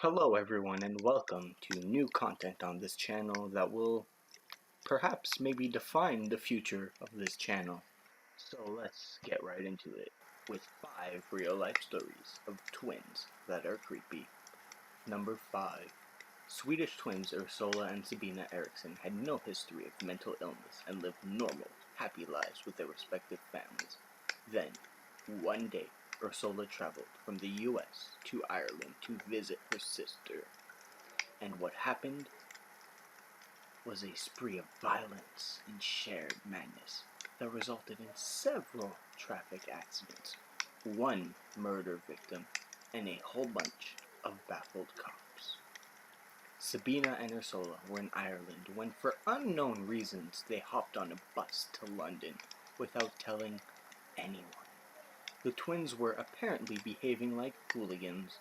Hello everyone and welcome to new content on this channel that will perhaps maybe define the future of this channel. So let's get right into it with 5 real life stories of twins that are creepy. Number 5. Swedish twins Ursula and Sabina Eriksson had no history of mental illness and lived normal, happy lives with their respective families. Then, one day, Ursula traveled from the US to Ireland to visit her sister. And what happened was a spree of violence and shared madness that resulted in several traffic accidents, one murder victim, and a whole bunch of baffled cops. Sabina and Ursula were in Ireland when, for unknown reasons, they hopped on a bus to London without telling anyone. The twins were apparently behaving like hooligans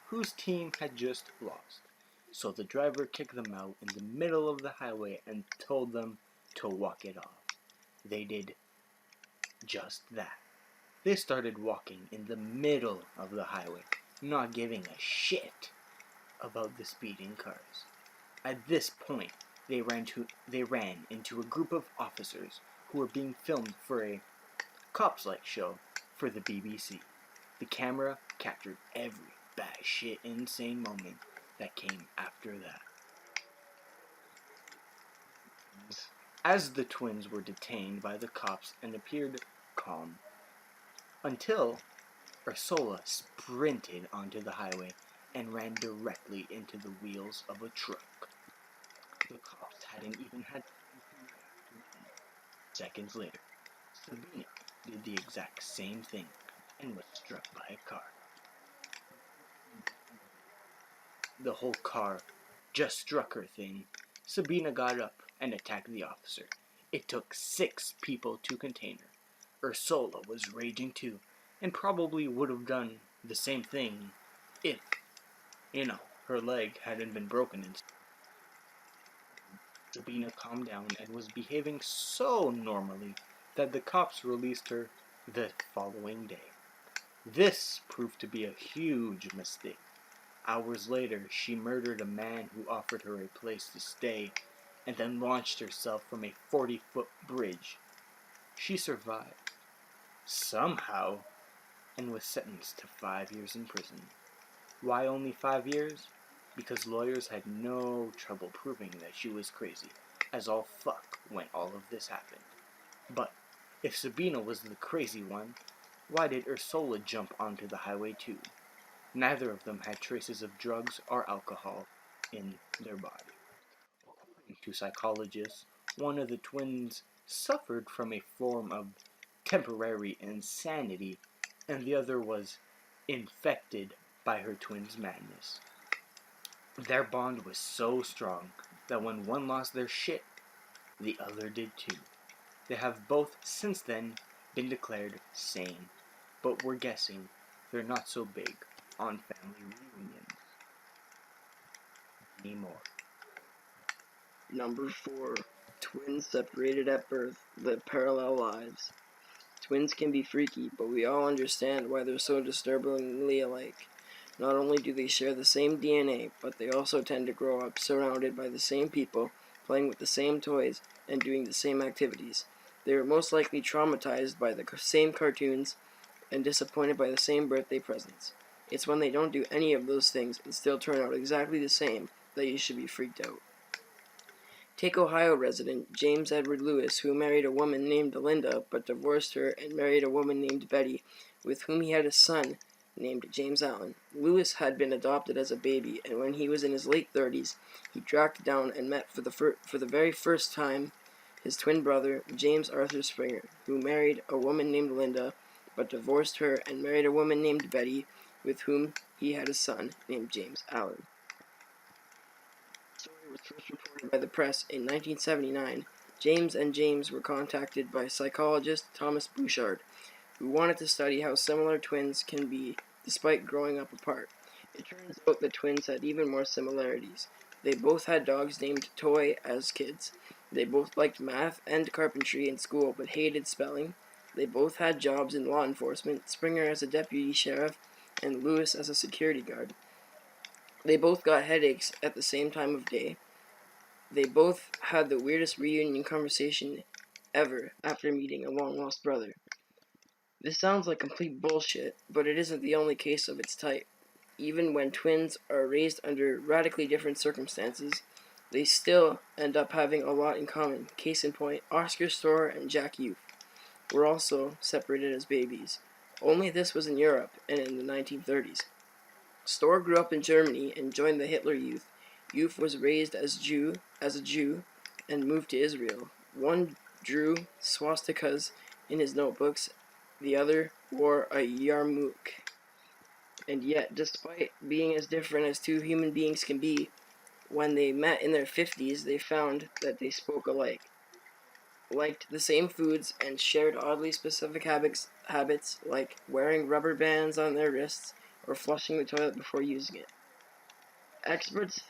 whose team had just lost. So the driver kicked them out in the middle of the highway and told them to walk it off. They did just that. They started walking in the middle of the highway, not giving a shit about the speeding cars. At this point, they ran into a group of officers who were being filmed for a cops-like show for the BBC. The camera captured every batshit insane moment that came after that. As the twins were detained by the cops and appeared calm, until Ursula sprinted onto the highway and ran directly into the wheels of a truck. The cops hadn't even had time to react. Seconds later, Sabina did the exact same thing and was struck by a car. The whole car just struck her thing. Sabina got up and attacked the officer. It took 6 people to contain her. Ursula was raging too, and probably would have done the same thing if, her leg hadn't been broken. Sabina calmed down and was behaving so normally that the cops released her the following day. This proved to be a huge mistake. Hours later, she murdered a man who offered her a place to stay and then launched herself from a 40-foot bridge. She survived, somehow, and was sentenced to 5 years in prison. Why only 5 years? Because lawyers had no trouble proving that she was crazy, as all fuck when all of this happened. But if Sabina was the crazy one, why did Ursula jump onto the highway too? Neither of them had traces of drugs or alcohol in their body. According to psychologists, one of the twins suffered from a form of temporary insanity, and the other was infected by her twin's madness. Their bond was so strong that when one lost their shit, the other did too. They have both since then been declared sane, but we're guessing they're not so big on family reunions anymore. Number 4. Twins separated at birth live parallel lives. Twins can be freaky, but we all understand why they're so disturbingly alike. Not only do they share the same DNA, but they also tend to grow up surrounded by the same people, playing with the same toys, and doing the same activities. They are most likely traumatized by the same cartoons and disappointed by the same birthday presents. It's when they don't do any of those things and still turn out exactly the same that you should be freaked out. Take Ohio resident James Edward Lewis, who married a woman named Linda but divorced her and married a woman named Betty, with whom he had a son named James Allen. Lewis had been adopted as a baby, and when he was in his late 30s, he tracked down and met for the very first time his twin brother, James Arthur Springer, who married a woman named Linda but divorced her and married a woman named Betty, with whom he had a son named James Allen. The story was first reported by the press in 1979. James and James were contacted by psychologist Thomas Bouchard, who wanted to study how similar twins can be despite growing up apart. It turns out the twins had even more similarities. They both had dogs named Toy as kids. They both liked math and carpentry in school but hated spelling. They both had jobs in law enforcement, Springer as a deputy sheriff and Lewis as a security guard. They both got headaches at the same time of day. They both had the weirdest reunion conversation ever after meeting a long-lost brother. This sounds like complete bullshit, but it isn't the only case of its type. Even when twins are raised under radically different circumstances, they still end up having a lot in common. Case in point, Oscar Storer and Jack Youth were also separated as babies. Only this was in Europe and in the 1930s. Storer grew up in Germany and joined the Hitler Youth. Youth was raised as a Jew, and moved to Israel. One drew swastikas in his notebooks, the other wore a yarmulke. And yet, despite being as different as two human beings can be, when they met in their 50s, they found that they spoke alike, liked the same foods, and shared oddly specific habits like wearing rubber bands on their wrists or flushing the toilet before using it. Experts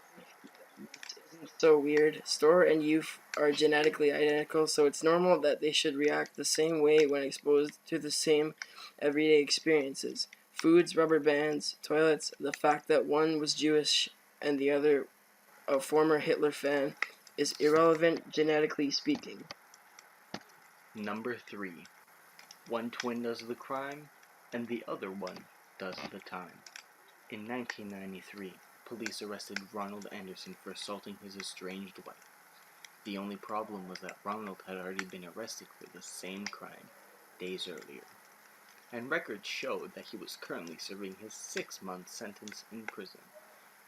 think this isn't so weird. Storer and Youth are genetically identical, so it's normal that they should react the same way when exposed to the same everyday experiences. Foods, rubber bands, toilets, the fact that one was Jewish and the other a former Hitler fan is irrelevant genetically speaking. Number 3. One twin does the crime, and the other one does the time. In 1993, police arrested Ronald Anderson for assaulting his estranged wife. The only problem was that Ronald had already been arrested for the same crime days earlier, and records showed that he was currently serving his 6-month sentence in prison.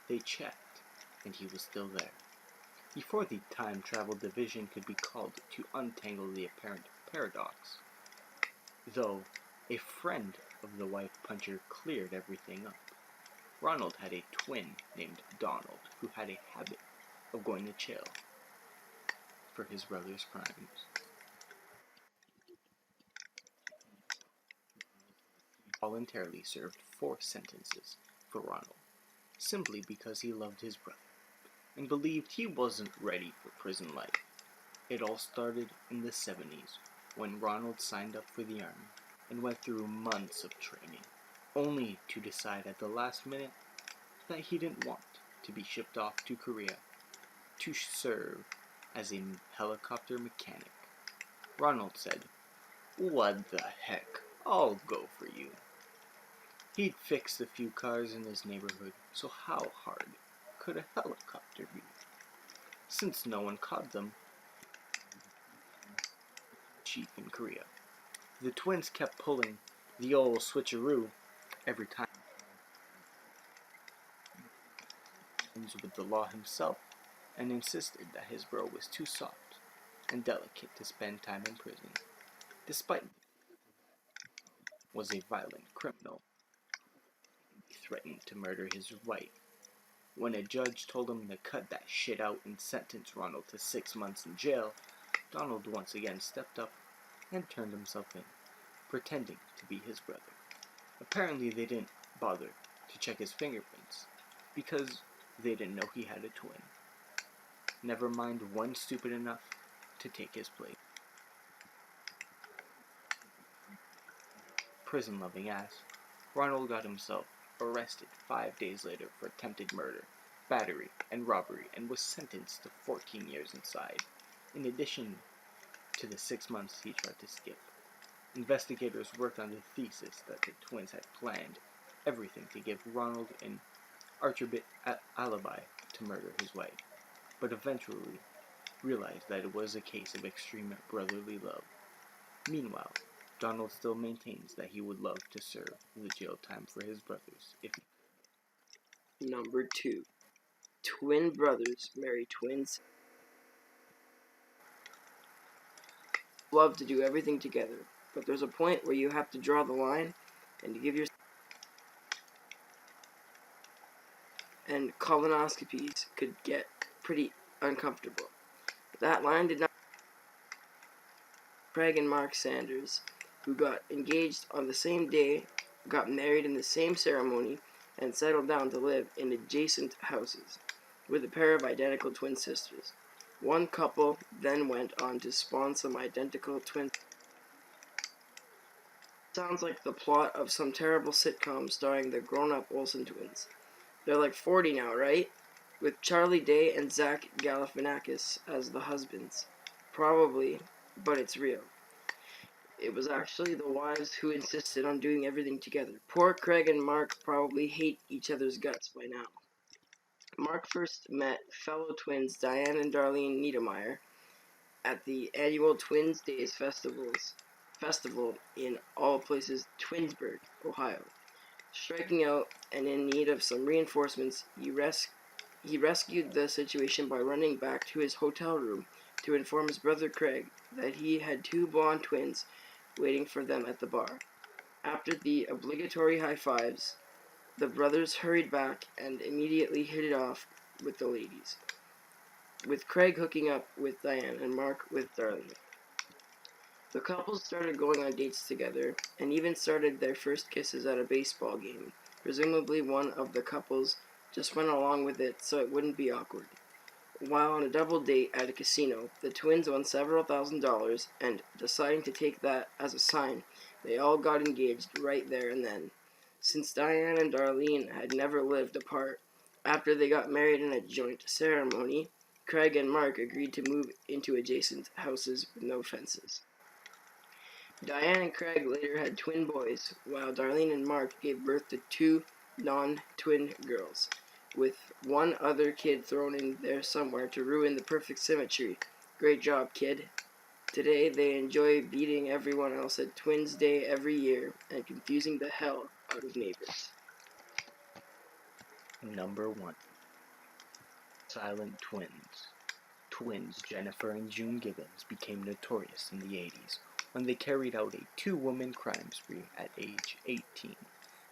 They checked, and he was still there. Before the time travel division could be called to untangle the apparent paradox, though a friend of the wife puncher cleared everything up. Ronald had a twin named Donald who had a habit of going to jail for his brother's crimes. He voluntarily served 4 sentences for Ronald, simply because he loved his brother and believed he wasn't ready for prison life. It all started in the 70s when Ronald signed up for the army and went through months of training, only to decide at the last minute that he didn't want to be shipped off to Korea to serve as a helicopter mechanic. Ronald said, "What the heck, I'll go for you." He'd fixed a few cars in his neighborhood, so how hard could a helicopter be? Since no one caught them, chief in Korea. The twins kept pulling the old switcheroo every time with the law himself, and insisted that his bro was too soft and delicate to spend time in prison, despite was a violent criminal. He threatened to murder his wife. When a judge told him to cut that shit out and sentence Ronald to 6 months in jail, Donald once again stepped up and turned himself in, pretending to be his brother. Apparently they didn't bother to check his fingerprints, because they didn't know he had a twin. Never mind one stupid enough to take his place. Prison-loving ass, Ronald got himself arrested 5 days later for attempted murder, battery, and robbery, and was sentenced to 14 years inside, in addition to the 6 months he tried to skip. Investigators worked on the thesis that the twins had planned everything to give Ronald an Archibald alibi to murder his wife, but eventually realized that it was a case of extreme brotherly love. Meanwhile, Donald still maintains that he would love to serve the jail time for his brothers if he... Number 2. Twin brothers marry twins. Love to do everything together, but there's a point where you have to draw the line and to give your and colonoscopies could get pretty uncomfortable. That line did not. Craig and Mark Sanders, who got engaged on the same day, got married in the same ceremony, and settled down to live in adjacent houses with a pair of identical twin sisters. One couple then went on to spawn some identical twins. Sounds like the plot of some terrible sitcom starring the grown-up Olsen twins. They're like 40 now, right? With Charlie Day and Zach Galifianakis as the husbands. Probably, but it's real. It was actually the wives who insisted on doing everything together. Poor Craig and Mark probably hate each other's guts by now. Mark first met fellow twins Diane and Darlene Niedermeyer at the annual Twins Days festival in all places Twinsburg, Ohio. Striking out and in need of some reinforcements, he rescued the situation by running back to his hotel room to inform his brother Craig that he had two blonde twins waiting for them at the bar. After the obligatory high fives, the brothers hurried back and immediately hit it off with the ladies, with Craig hooking up with Diane and Mark with Darlene. The couple started going on dates together and even started their first kisses at a baseball game. Presumably one of the couples just went along with it so it wouldn't be awkward. While on a double date at a casino, the twins won several $1,000s, and deciding to take that as a sign, they all got engaged right there and then. Since Diane and Darlene had never lived apart, after they got married in a joint ceremony, Craig and Mark agreed to move into adjacent houses with no fences. Diane and Craig later had twin boys, while Darlene and Mark gave birth to two non-twin girls, with one other kid thrown in there somewhere to ruin the perfect symmetry. Great job, kid. Today they enjoy beating everyone else at Twins Day every year and confusing the hell out of neighbors. Number 1. Silent Twins. Twins Jennifer and June Gibbons became notorious in the 80s when they carried out a two-woman crime spree at age 18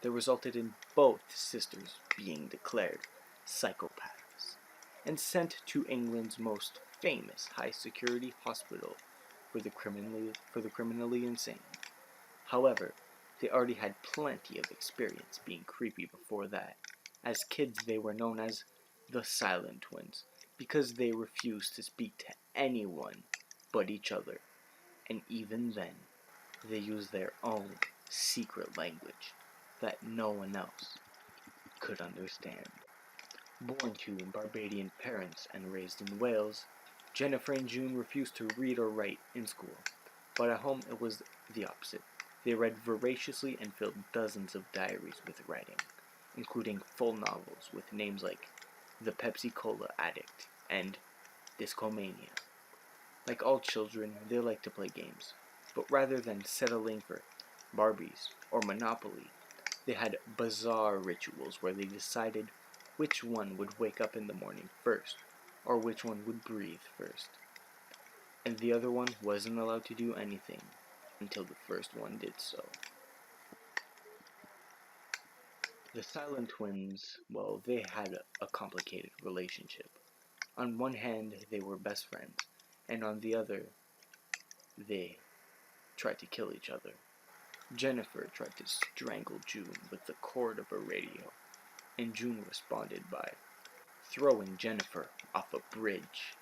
that resulted in both sisters being declared psychopaths and sent to England's most famous high-security hospital for the criminally insane. However, they already had plenty of experience being creepy before that. As kids, they were known as the Silent Twins because they refused to speak to anyone but each other, and even then, they used their own secret language that no one else could understand. Born to Barbadian parents and raised in Wales, Jennifer and June refused to read or write in school, but at home it was the opposite. They read voraciously and filled dozens of diaries with writing, including full novels with names like The Pepsi Cola Addict and Discomania. Like all children, they like to play games, but rather than settling for Barbies or Monopoly, they had bizarre rituals where they decided which one would wake up in the morning first, or which one would breathe first. And the other one wasn't allowed to do anything until the first one did so. The Silent Twins, well, they had a complicated relationship. On one hand, they were best friends, and on the other, they tried to kill each other. Jennifer tried to strangle June with the cord of a radio, and June responded by throwing Jennifer off a bridge.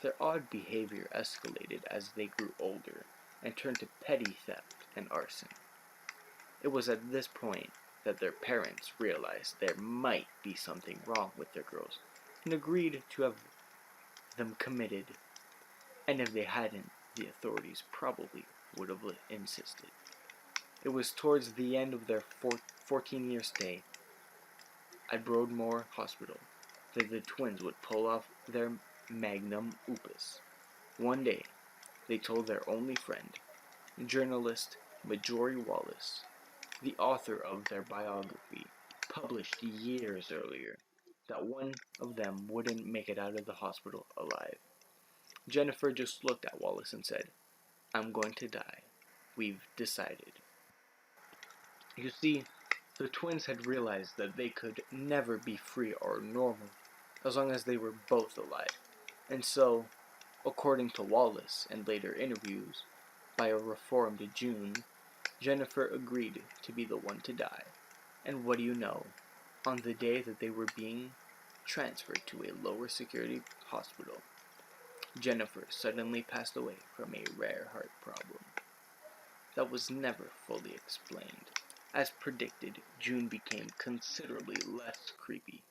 Their odd behavior escalated as they grew older and turned to petty theft and arson. It was at this point that their parents realized there might be something wrong with their girls and agreed to have them committed, and if they hadn't, the authorities probably would have insisted. It was towards the end of their 14-year stay at Broadmoor Hospital that the twins would pull off their magnum opus. One day, they told their only friend, journalist Marjorie Wallace, the author of their biography, published years earlier, that one of them wouldn't make it out of the hospital alive. Jennifer just looked at Wallace and said, "I'm going to die. We've decided." You see, the twins had realized that they could never be free or normal as long as they were both alive. And so, according to Wallace and later interviews by a reformed June, Jennifer agreed to be the one to die. And what do you know? On the day that they were being transferred to a lower security hospital, Jennifer suddenly passed away from a rare heart problem that was never fully explained. As predicted, June became considerably less creepy.